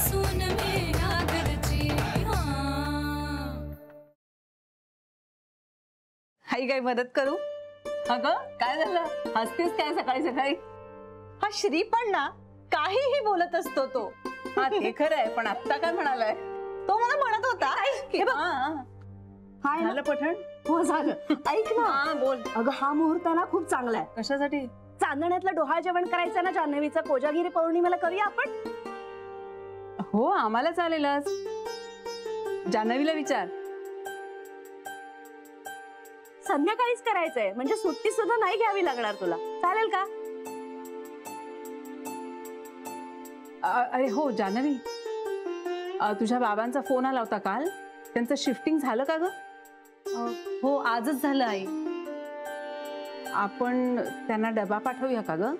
सून मेरा घरची हाई काय मदत करू? अगं काय झालं? हसतेस काय सकाळी सकाळी? हा श्री पण ना काहीही बोलत असतो तो. हा ते खरं आहे, पण आत्ता काय म्हणालाय? तो मला म्हणत होता हे बघ, हाय झालं पठण? हो झालं. ऐक ना. हा बोल. अगं हा मुहूर्त ना खूप चांगला आहे. कशासाठी? चांदण्यातलं डोहाळ जेवण करायचं ना जान्हवीचं, कोजागिरी पौर्णिमेला करूया आपण. हो आम्हाला चालेलच. जान्हवीला विचार. संध्याकाळीच करायचंय, म्हणजे सुट्टी सुद्धा नाही घ्यावी लागणार तुला. चालेल का? अरे हो जान्हवी, तुझ्या बाबांचा फोन आला होता काल. त्यांचं शिफ्टिंग झालं का ग? हो आजच झालं आई. आपण त्यांना डबा पाठवूया का ग?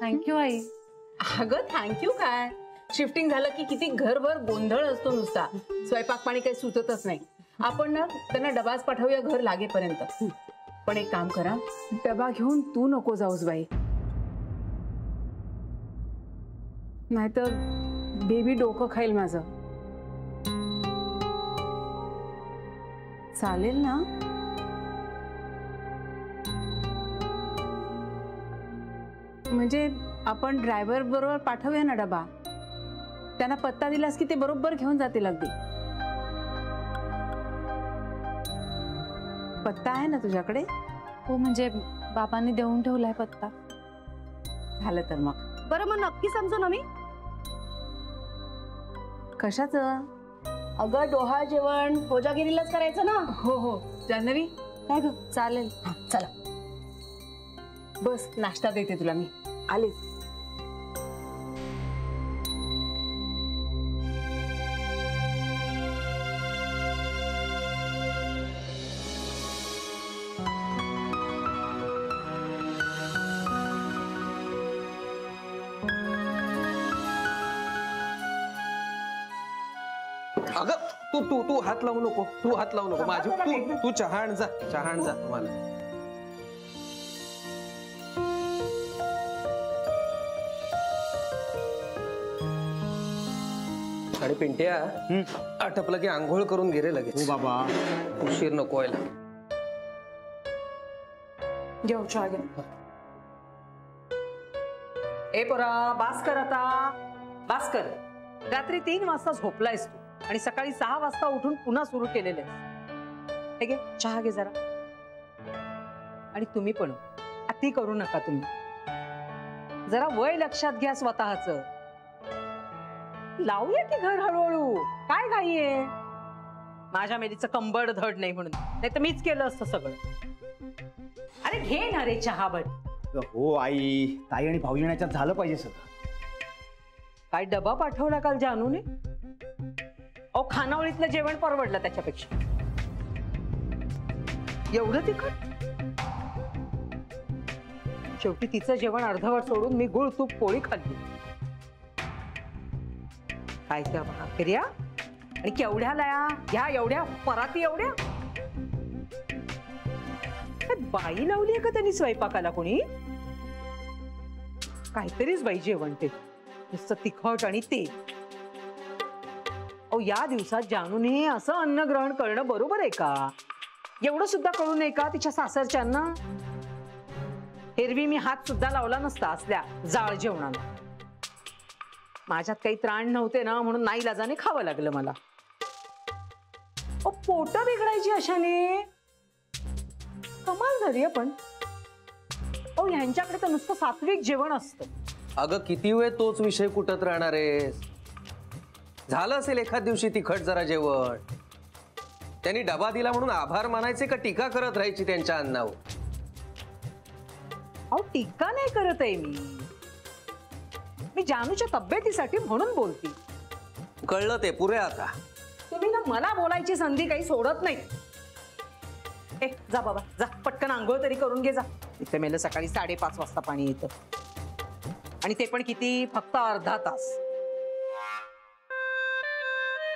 थँक्यू आई. अगं थँक्यू काय, शिफ्टिंग झालं की किती घरभर गोंधळ असतो नुसता. स्वयंपाक पाणी काही सुचतच नाही. आपण ना त्यांना डबाच पाठवूया घर लागेपर्यंत. पण एक काम करा, डबा घेऊन तू नको जाऊस बाई, नाहीतर बेबी डोकं खाईल माझं. चालेल ना? म्हणजे आपण ड्रायव्हर बरोबर पाठवूया ना डबा. त्यांना पत्ता दिलास की ते बरोबर घेऊन जातील. अगदी पत्ता आहे ना तुझ्याकडे? हो म्हणजे बाबांनी देऊन ठेवलाय पत्ता. झालं तर मग बरं मग नक्की समजू ना मी. कशाचं? अगं डोहाळ जेवण कोजागिरीलाच करायचं ना. हो हो जान्हवी. काय ग? चालेल. चला बस नाश्ता देते तुला मी. आलेच. अगं तू तू तू हात लावू नको, तू हात लावू नको माझी. तू तू चहाण जा, चहाण जा मला. आणि पिंट्या आटपलं की आंघोळ करून घे रे लगेच. हो बाबा, उशीर नको व्हायला. घेऊ चहा घे. ए पोरा बास कर आता, बास कर. रात्री 3 वाजता झोपलायस तू आणि सकाळी 6 वाजता उठून पुन्हा सुरू केलेले. हे घे चहा घे जरा. आणि तुम्ही पण अति करू नका. तुम्ही जरा वय लक्षात घ्या स्वतःच. लावूया की घर हळूहळू, काय घाई आहे? माझ्या मेलीचं कंबड धड नाही म्हणून, नाही तर मीच केलं असतं सगळं. अरे घे ना रे चहा बट. हो आई, ताई आणि भाऊजी याच्यात झालं पाहिजे सगळं. काय डबा पाठवला काल जानूने? अहो खानावळीतलं जेवण परवडलं त्याच्यापेक्षा. एवढं तिखट? शेवटी तिचं जेवण अर्धवट सोडून मी गुळ तूप पोळी खाल्ली. काय त्या भाकऱ्या आणि केवढ्या लया ह्या, एवढ्या पराती, एवढ्या बाई लावली का त्यांनी स्वयंपाकाला? कोणी काहीतरीच बाई जेवण ते नुसतं तिखट आणि ते. अहो या दिवसात जानूने असं अन्न ग्रहण करणं बरोबर आहे का? एवढं सुद्धा कळू नये का तिच्या सासरच्यांना? एरवी मी हात सुद्धा लावला नसता असल्या जाळ जेवणाला. माझ्यात काही त्राण नव्हते ना म्हणून नाईलाजाने खावं लागलं मला. पोट बिघडायची अशाने. कमाल झाली पण. अहो ह्यांच्याकडे तर नुसतं सात्विक जेवण असतं. अगं किती वेळ तोच विषय कुठत राहणार आहेस? झालं असेल एखाद दिवशी तिखट जरा जेवण. त्यांनी डबा दिला म्हणून आभार मानायचे का टीका करत राहायची त्यांच्या अन्नावर? अहो टीका नाही करत आहे मी जानूच्या तब्येतीसाठी म्हणून बोलते. कळलं ते पुरे. आता तुम्ही ना मला बोलायची संधी काही सोडत नाही. ए जा बाबा जा, पटकन आंघोळ तरी करून घे जा. इथे मेलं सकाळी 5:30 वाजता पाणी येतं आणि ते पण किती, फक्त अर्धा तास.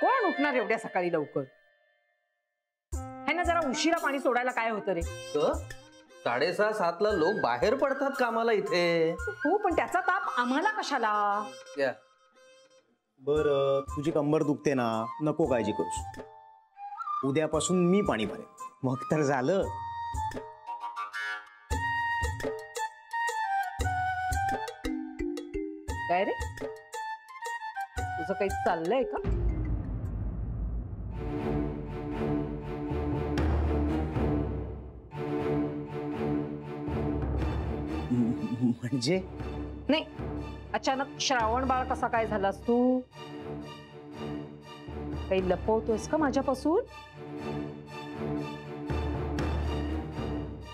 कोण उठणार एवढ्या सकाळी लवकर? है ना, जरा उशिरा पाणी सोडायला काय होतं रे? 6:30-7 ला लोक बाहेर पडतात कामाला इथे. हो पण त्याचा ताप आम्हाला कशाला? या. बर तुझी कंबर दुखते ना, नको काळजी करूस. उद्यापासून मी पाणी भरेन, मग तर झालं. काय रे, तुझं काही चाललंय का? म्हणजे नाही, अचानक श्रावण बाळ कसा काय झालास तू? काही लपवतोयस का माझ्यापासून?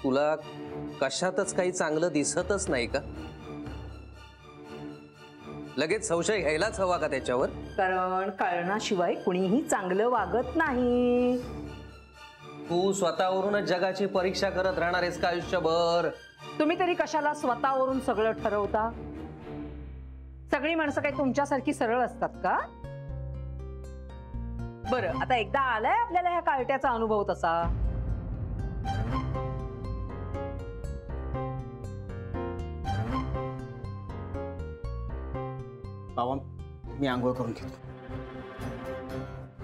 तुला कशातच काही चांगलं दिसतच नाही का? लगेच संशय घ्यायलाच हवा का त्याच्यावर? कारण कळण्याशिवाय कुणीही चांगलं वागत नाही. तू स्वतःवरूनच जगाची परीक्षा करत राहणार आहेस का आयुष्यभर? तुम्ही तरी कशाला स्वतःवरून सगळं ठरवता? सगळी माणसं काही तुमच्यासारखी सरळ असतात का? बरं, आता एकदा आलाय आपल्याला ह्या कार्ट्याचा अनुभव तसा. बाबा मी आंघोळ करून घेतो.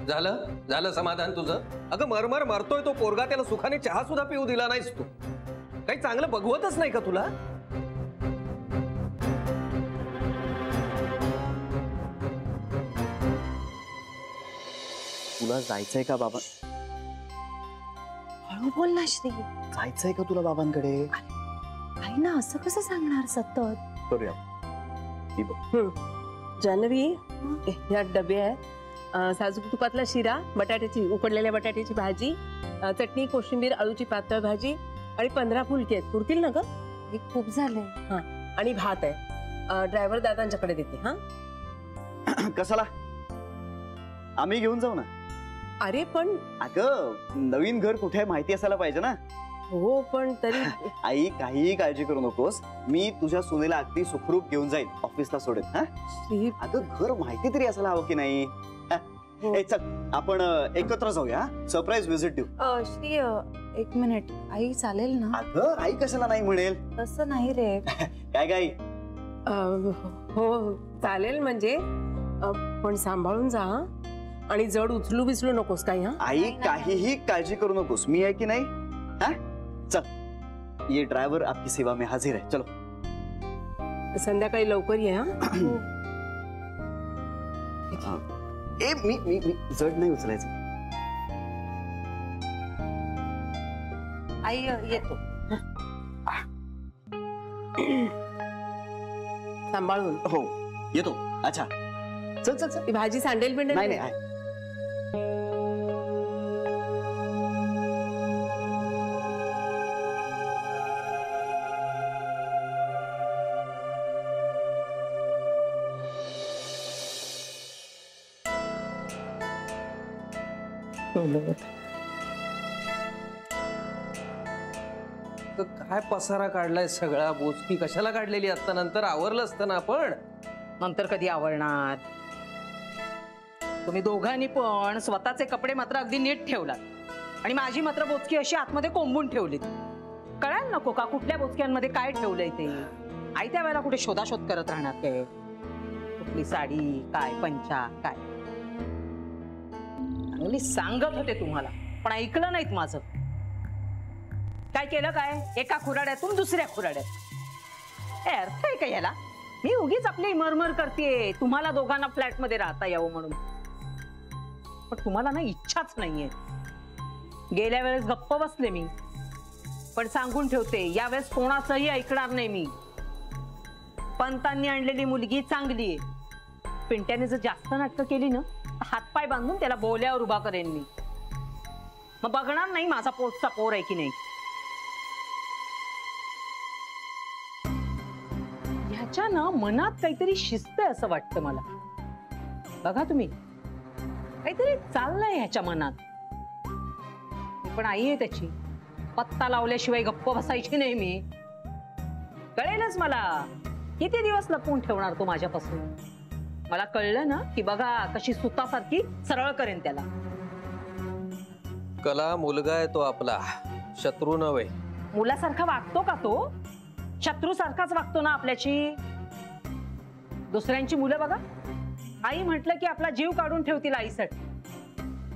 झालं समाधान तुझं? अगं मरमर मरतोय तो पोरगा, त्याला सुखाने चहा सुद्धा पिऊ दिला नाहीस तू. काही चांगलं बघवतच नाही का तुला? तुला जायचंय का बाबा? हळू बोल ना श्री. जायचंय का तुला बाबांकडे? आई ना असं कसं सांगणार सतत? करूया. जान्हवी, ह्या डबे आहे. साजूक तुपातला शिरा, बटाट्याची उकडलेल्या बटाट्याची भाजी, चटणी, कोशिंबीर, आळूची पातळ भाजी आणि 15 फुलके आहेत. पुरतील ना ग? हे खूप झालंय. हा, आणि भात आहे. ड्रायव्हर दादांच्याकडे देते. हा, कशाला? आम्ही घेऊन जाऊ ना. अरे पण अगं नवीन घर कुठे आहे माहिती असायला पाहिजे ना. हो, पण तरी आई काहीही काळजी करू नकोस, मी तुझ्या सुनेला अगदी सुखरूप घेऊन जाईल, ऑफिसला सोडेल. हा श्री, अगं घर माहिती तरी असायला हवं की नाही? ए, चल आपण एकत्र जाऊया, सरप्राईज व्हिजिट देऊ. श्री 1 मिनिट. आई चालेल ना? अगं आई कशाला नाही म्हणेल? तसं नाही रे. काय काय? हो चालेल म्हणजे, पण सांभाळून जा हा. आणि जड उचलू बिचलू नकोस काही. हा आई काहीही काळजी करू नकोस, मी आहे की नाही. हा चल, ये ड्रायव्हर आपकी सेवा में हाजिर है. चलो संध्याकाळी लवकर ये. हा, ए मी मी मी जड नाही उचलायचं. आई येतो. सांभाळून. हो येतो. अच्छा चल चल चल. ती भाजी सांडेल बिंडेल नाही नाही. काय पसारा काढलाय सगळा. बोचकी कशाला काढलेली? आता नंतर आवरलं असतं ना आपण. नंतर कधी आवडणार? तुम्ही दोघांनी पण स्वतःचे कपडे मात्र अगदी नीट ठेवलात आणि माझी मात्र बोचकी अशी आतमध्ये कोंबून ठेवलीत. कळायला नको का कुठल्या बोचक्यांमध्ये काय ठेवलंय ते? आई त्या वेळेला कुठे शोधाशोध करत राहणार काय? कुठली साडी, काय पंचा, काय चांगली सांगत होते तुम्हाला, पण ऐकलं नाहीत माझं. काय केलं? काय एका खुराड्यातून दुसऱ्या खुराड्यात. अर्थ आहे का याला? मी उगीच आपली मरमर करते तुम्हाला दोघांना फ्लॅटमध्ये राहता यावं म्हणून, पण तुम्हाला ना इच्छाच नाहीये. गेल्या वेळेस गप्प बसले मी, पण सांगून ठेवते यावेळेस कोणाचंही ऐकणार नाही मी. पंतांनी आणलेली मुलगी चांगली आहे. पिंट्याने जर जास्त नाटकं केली ना, हातपाय बांधून त्याला बोल्यावर उभा करेन मी. मग बघणार नाही माझा पोटचा पोर आहे की नाही. ह्याच्या ना मनात काहीतरी शिस्त आहे असं वाटतं मला. बघा तुम्ही, काहीतरी चाललंय ह्याच्या मनात. मी पण आई आहे त्याची, पत्ता लावल्याशिवाय गप्प बसायची नाही मी. कळेलच मला किती दिवस लपवून ठेवणार तो माझ्यापासून. मला कळलं ना की बघा कशी सुतासारखी सरळ करेन त्याला. कला मुलगा आहे तो आपला, शत्रू नव्हे. मुलासारखा वागतो का तो? शत्रू सारखाच वागतो ना आपल्याची. दुसऱ्यांची मुलं बघा, आई म्हटलं की आपला जीव काढून ठेवतील आईसाठी,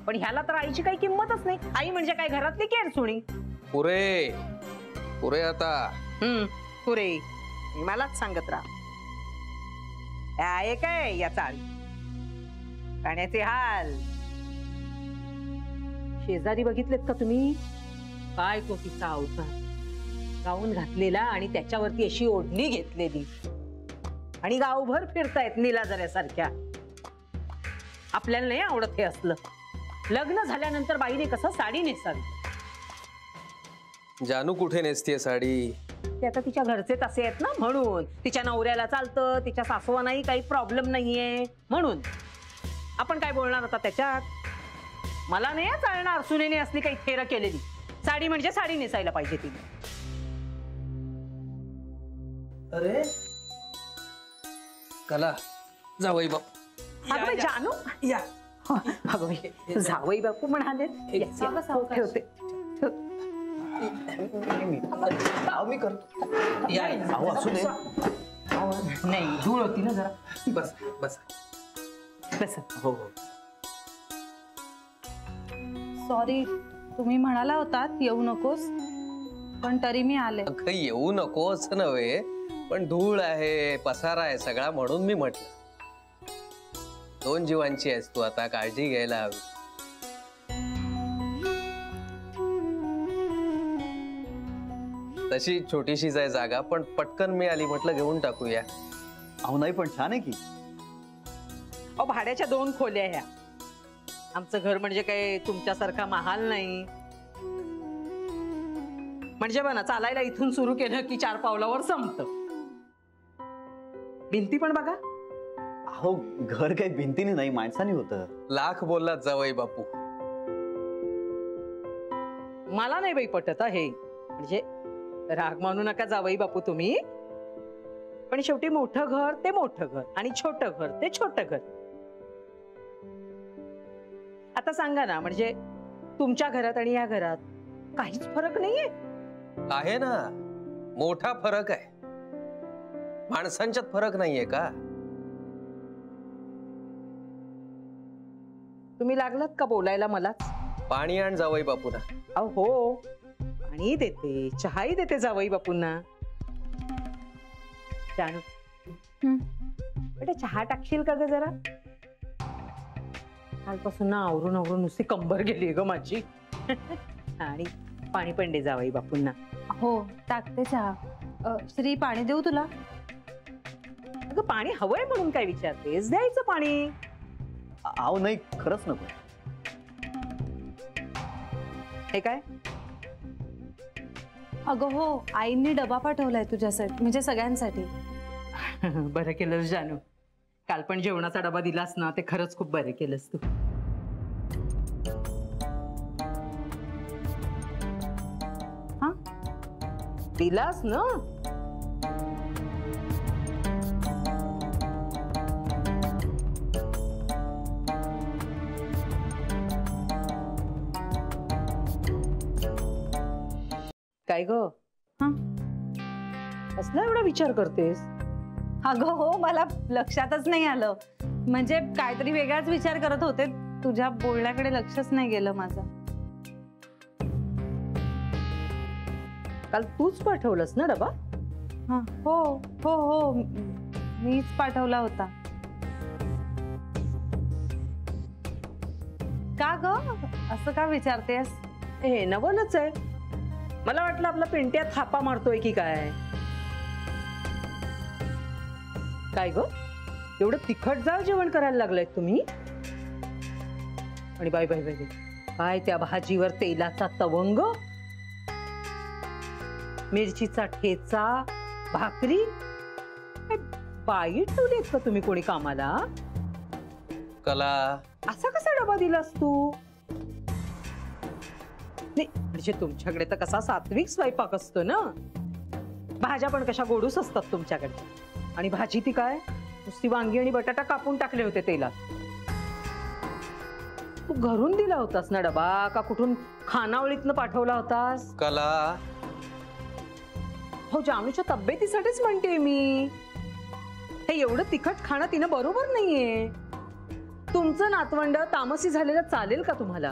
पण ह्याला तर आईची काही किंमतच नाही. आई म्हणजे काय घरातली केरसुणी. पुरे पुरे आता. पुरे मलाच सांगत राहा. आहे काय या चाळी पाण्याचे हाल. शेजारी बघितलेत का तुम्ही? काय तो तिचा अवतार, गाऊन घातलेला आणि त्याच्यावरती अशी ओढणी घेतलेली आणि गावभर फिरतायत निलाजऱ्यासारख्या. आपल्याला नाही आवडत हे असलं. लग्न झाल्यानंतर बाईने कसं साडी नेसावी. जानू कुठे नेसतीये साडी? ते आता तिच्या घरचे तसे आहेत ना, म्हणून. तिच्या नवऱ्याला चालतं, तिच्या सासूवानाही काही प्रॉब्लेम नाहीये म्हणून. आपण काय बोलणार आता त्याच्यात? मला नाही चालणार सुनेने असली काही थेर केलेली. साडी म्हणजे साडी नेसायला पाहिजे तिने. अरे कला जावई बाप. अगं बाई, जानू या. अगं बाई, जावई बापू म्हणाले. ठेवते. मी करतो. या असू दे. नाही, धूळ होती ना जरा. बस बस बस. हो हो. सॉरी, तुम्ही म्हणाला होतात येऊ नकोस, पण तरी मी आले. काही येऊ नको असं नव्हे, पण धूळ आहे, पसारा आहे सगळा, म्हणून मी म्हटलं. 2 जीवांची आहेस तू, आता काळजी घ्यायला हवी. तशी छोटीशीच आहे जागा, पण पटकन मी आली म्हटलं घेऊन टाकूया. अहो नाही, पण छान आहे की. अहो, भाड्याच्या 2 खोल्या ह्या. आमचं घर म्हणजे काय तुमच्यासारखा महाल नाही. म्हणजे बघा, चालायला इथून सुरू केलं की 4 पावलावर संपत. भिंती पण बघा. अहो घर काही भिंतीने नाही, माणसाने होतं. लाख बोललात जावई बापू. मला नाही बाई पटत हे. म्हणजे राग मानू नका जावई बापू तुम्ही, पण शेवटी मोठं घर ते मोठं घर आणि छोटं घर ते छोटं घर. आता सांगा ना, म्हणजे तुमच्या घरात आणि या घरात काहीच फरक नाहीये? आहे ना, मोठा फरक आहे. माणसांच्यात फरक नाहीये का? तुम्ही लागलात का बोलायला मलाच? पाणी आण जावई बापूना. अहो हो, पाणी देते, चहाही देते जावई बापूंना. जानू, बेटा चहा टाकशील का ग जरा? कालपासून ना आवरून आवरून नुसती कंबर गेली ग माझी. आणि पाणी पण दे जावई बापूंना. हो, टाकते चहा. श्री, पाणी देऊ तुला? अगं पाणी हवंय म्हणून काय विचारतेस? द्यायचं पाणी. अहो नाही, खरंच नको. हे काय? अगं हो, आईंनी डबा पाठवलाय तुझ्यासाठी, म्हणजे सगळ्यांसाठी. बरं केलंस जानू. काल पण जेवणाचा डबा दिलास ना, ते खरंच खूप बरं केलंस तू. हा, दिलास ना? काय ग? हा, असला एवढा विचार करतेस? अगं हो, मला लक्षातच नाही आलं. म्हणजे काहीतरी वेगळाच विचार करत होते. तुझ्या बोलण्याकडे लक्षच नाही गेलं माझं. काल तूच पाठवलंस ना डबा? हा, हो हो हो, मीच पाठवला होता. का ग, असं का विचारतेस? हे नवलच आहे. मला वाटलं आपला पिंट्या थापा मारतोय की काय. काय ग, एवढं तिखट जाळ जेवण करायला लागलाय तुम्ही? आणि बाय बाय बाय, काय त्या भाजीवर तेलाचा तवंग, मिरचीचा ठेचा, भाकरी. बाई ठेवलीत का तुम्ही कोणी कामाला? कला, असा कसा डबा दिलास तू? नाही म्हणजे तुमच्याकडे तर कसा सात्विक स्वयंपाक असतो ना. भाज्या पण कशा गोडूस असतात तुमच्याकडे. आणि भाजी ती काय नुसती वांगी आणि बटाटा कापून टाकले होते तेलात. तू घरून दिला होतास ना डबा, का कुठून खानावळीतनं पाठवला होतास? कला, हो जानूच्या तब्येतीसाठीच म्हणते मी. हे एवढं तिखट खाणं तिनं बरोबर नाहीये. तुमचं नातवंड तामसी झालेलं चालेल का तुम्हाला?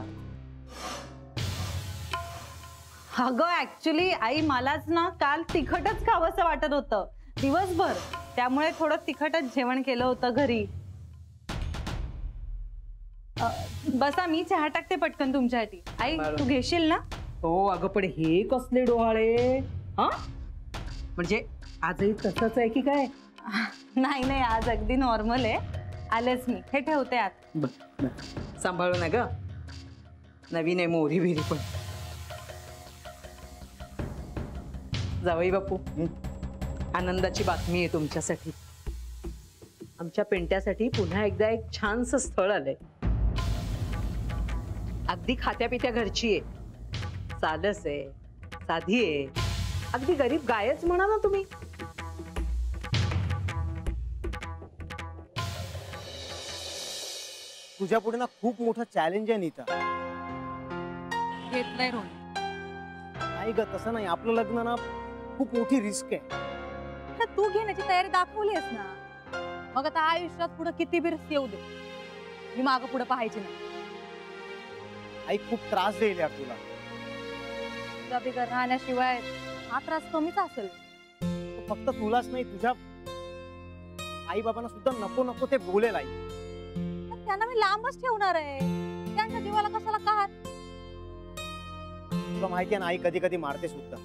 अगं ऍक्च्युली आई मलाच ना काल तिखटच खावंसं वाटत होतं दिवसभर, त्यामुळे थोडं तिखटच जेवण केलं होतं घरी. बसा मी चहा टाकते पटकन तुमच्यासाठी. आई तू घेशील ना? हो अगं पण हे कसले डोहाळे हा? म्हणजे आजही तसंच आहे की काय? नाही नाही आज अगदी नॉर्मल आहे. आलेच मी, हे ठेवते आत. सांभाळू ना ग, नवीन आहे मोरी बिरी पण. जावई बापू, आनंदाची बातमी आहे तुमच्यासाठी. आमच्या पिंट्यासाठी पुन्हा एकदा एक छानसं स्थळ आलंय. अगदी खात्यापित्या घरची आहे, साधस आहे, साधी आहे, अगदी गरीब गायच म्हणा ना तुम्ही. तुझ्या पुढे ना खूप मोठं चॅलेंज आहे नीता. घेतलंय रोहन. नाही ग तसं नाही, आपलं लग्न ना खूप मोठी रिस्क आहे. तू घेण्याची तयारी दाखवलीस ना, मग आता आयुष्यात पुढे किती बी रिस्क येऊ दे, मी मागं पुढे पाहायची नाही. आई खूप त्रास देईल यार तुला. तुझ्या बिगर राहण्याशिवाय हा त्रास कमीच असेल. फक्त तुलाच नाही, तुझ्या आई बाबांना सुद्धा नको नको ते बोलेल आई. त्यांना मी लांबच ठेवणार आहे, त्यांच्या जीवाला कशाला काढ. तुला माहिती आहे ना आई कधी कधी मारते सुद्धा.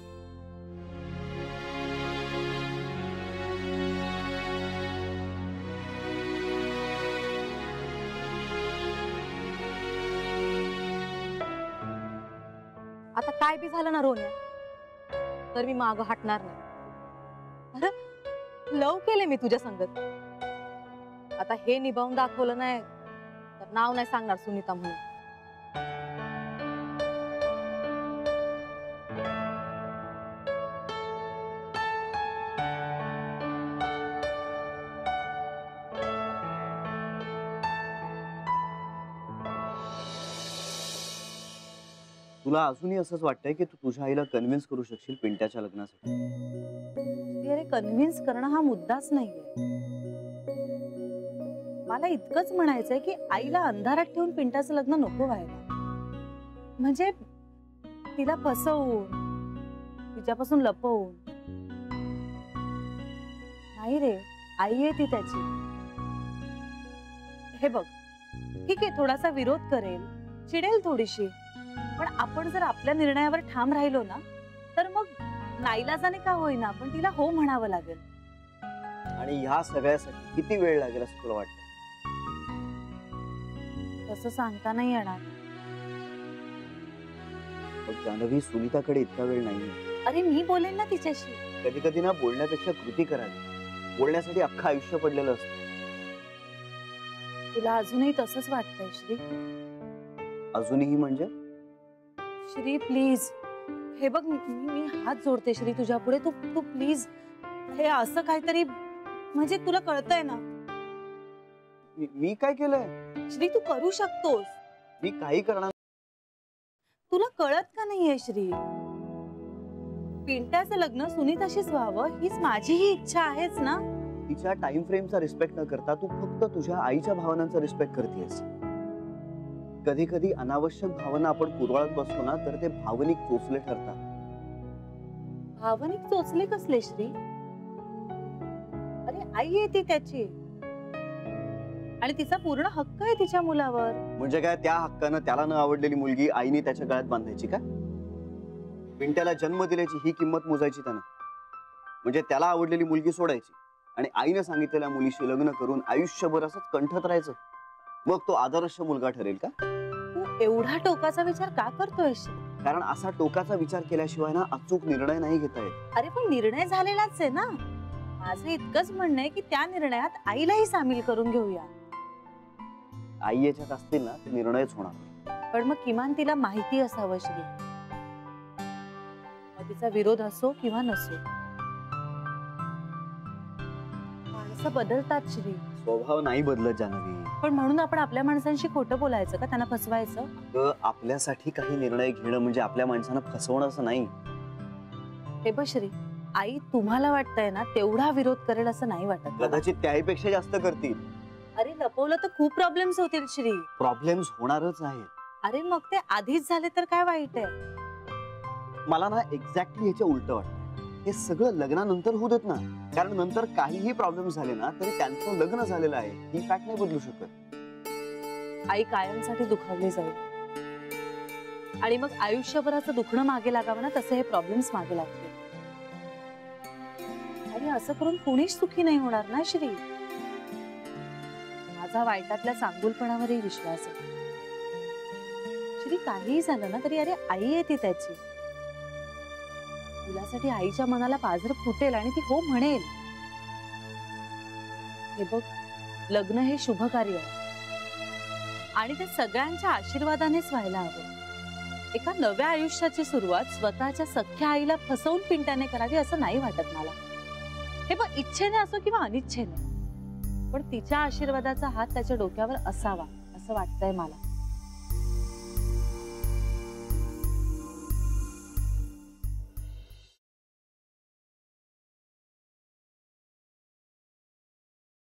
आता काय बी झालं ना रोन्या, तर मी मागं हटणार नाही. अरे लव केले मी तुझ्या संगत, आता हे निभावून दाखवलं नाही तर नाव नाही सांगणार सुनीता म्हणून. तुला अजूनही असंच वाटतंय की तू तुझ्या आईला कन्व्हिन्स करू शकशील पिंट्याच्या लग्नासाठी? अरे कन्व्हिन्स करणं हा मुद्दाच नाहीये. मला इतकंच म्हणायचंय की आईला अंधारात ठेवून पिंटाचं लग्न नको व्हायला. म्हणजे तिला फसवून, तिच्यापासून लपवून. नाही रे, आई आहे ती त्याची. हे बघ, ठीक आहे थोडासा विरोध करेल, चिडेल थोडीशी, पण आपण जर आपल्या निर्णयावर ठाम राहिलो ना, तर मग नाईलाजाने का होईना पण तिला हो म्हणावं लागेल. आणि ह्या सगळ्यासाठी किती वेळ लागेल असं तुला वाटतं? तसं सांगता नाही येणार. पण जान्हवी, सुनीताकडे इतका वेळ नाही. अरे मी बोलेन ना तिच्याशी. कधी कधी ना बोलण्यापेक्षा कृती करावी. बोलण्यासाठी अख्खं आयुष्य पडलेलं असतं. तुला अजूनही तसंच वाटतंय श्री? अजूनही म्हणजे? श्री प्लीज, हे बघ मी हात जोडते श्री तुझ्या पुढे. तू तू प्लीज हे असं काहीतरी, म्हणजे तुला कळतंय ना. मी काय केलंय? श्री तू करू शकतोस. मी काही करणार. तुला कळत का नाहीये श्री? पिंट्याचं लग्न सुनीताशीच व्हावं हीच माझीही इच्छा आहेच ना. तिच्या टाइम फ्रेमचा रिस्पेक्ट न करता तू फक्त तुझ्या आईच्या भावनांचा रिस्पेक्ट करतेस. कधी कधी अनावश्यक भावना आपण कुरवाळत बसतो ना, तर ते भावनिक चोचले ठरतात. भावनिक चोचले कसले श्री? अरे आई आहे ती त्याची, आणि तिचा पूर्ण हक्क आहे तिच्या मुलावर. म्हणजे काय त्या हक्कानं त्याला न आवडलेली मुलगी आईने त्याच्या गळ्यात बांधायची का? पिंट्याला जन्म दिल्याची ही किंमत मोजायची त्यानं? म्हणजे त्याला आवडलेली मुलगी सोडायची आणि आईने सांगितलेल्या मुलीशी लग्न करून आयुष्यभर असंच कंठत राहायचं? मग तो आदर्श मुलगा ठरेल का? तू एवढा टोकाचा विचार का करतोय? कारण असा टोकाचा विचार केल्याशिवाय ना अचूक निर्णय नाही घेता येत. अरे पण निर्णय झालेलाच आहे ना. माझं इतकंच म्हणणं आहे की त्या निर्णयात आईलाही सामील करून घेऊया. आई याच्यात असतील ना ते निर्णयच होणार. पण मग किमान तिला माहिती असावं श्री. मग तिचा विरोध असो किंवा नसो, माणसं बदलतात श्री. स्वभाव नाही बदलत जान्हवी. पण म्हणून आपण आपल्या माणसांशी खोटं बोलायचं का, त्यांना फसवायचं? आपल्यासाठी काही निर्णय घेणं म्हणजे आपल्या माणसांना फसवणं असं नाही. हे बघ श्री, आई तुम्हाला वाटतंय ना तेवढा विरोध करेल असं नाही वाटत मला. कदाचित त्याहीपेक्षा जास्त करतील. अरे लपवलं तर खूप प्रॉब्लेम्स होतील श्री. प्रॉब्लेम्स होणारच आहे. अरे मग ते आधीच झाले तर काय वाईट आहे. मला ना एक्झॅक्टली ह्याच्या उलट वाटतं. हे सगळं लग्नानंतर होऊ देत ना, कारण नंतर काहीही प्रॉब्लेम झाले ना तरी त्यांचं लग्न झालेलं आहे ही फॅक्ट नाही बदलू शकत. आई कायमसाठी दुखावली जाईल आणि मग आयुष्यभराचं दुखणं मागे लागावं ना तसे हे प्रॉब्लेम्स मागे लागतील. आणि असं करून कोणीच सुखी नाही होणार ना श्री. माझा वाईटातल्या चांगुलपणावरही विश्वास आहे. श्री काहीही झालं ना तरी अरे आई आहे ती त्याची. तुलासाठी आईच्या मनाला पाझर फुटेल आणि ती हो म्हणेल. हे बघ लग्न हे शुभ कार्य आहे आणि ते सगळ्यांच्या आशीर्वादानेच व्हायला हवं. एका नव्या आयुष्याची सुरुवात स्वतःच्या सख्या आईला फसवून पिंट्याने करावी असं नाही वाटत मला. हे बघ इच्छेने असो किंवा अनिच्छेने पण तिच्या आशीर्वादाचा हात त्याच्या डोक्यावर असावा असं वाटतंय मला.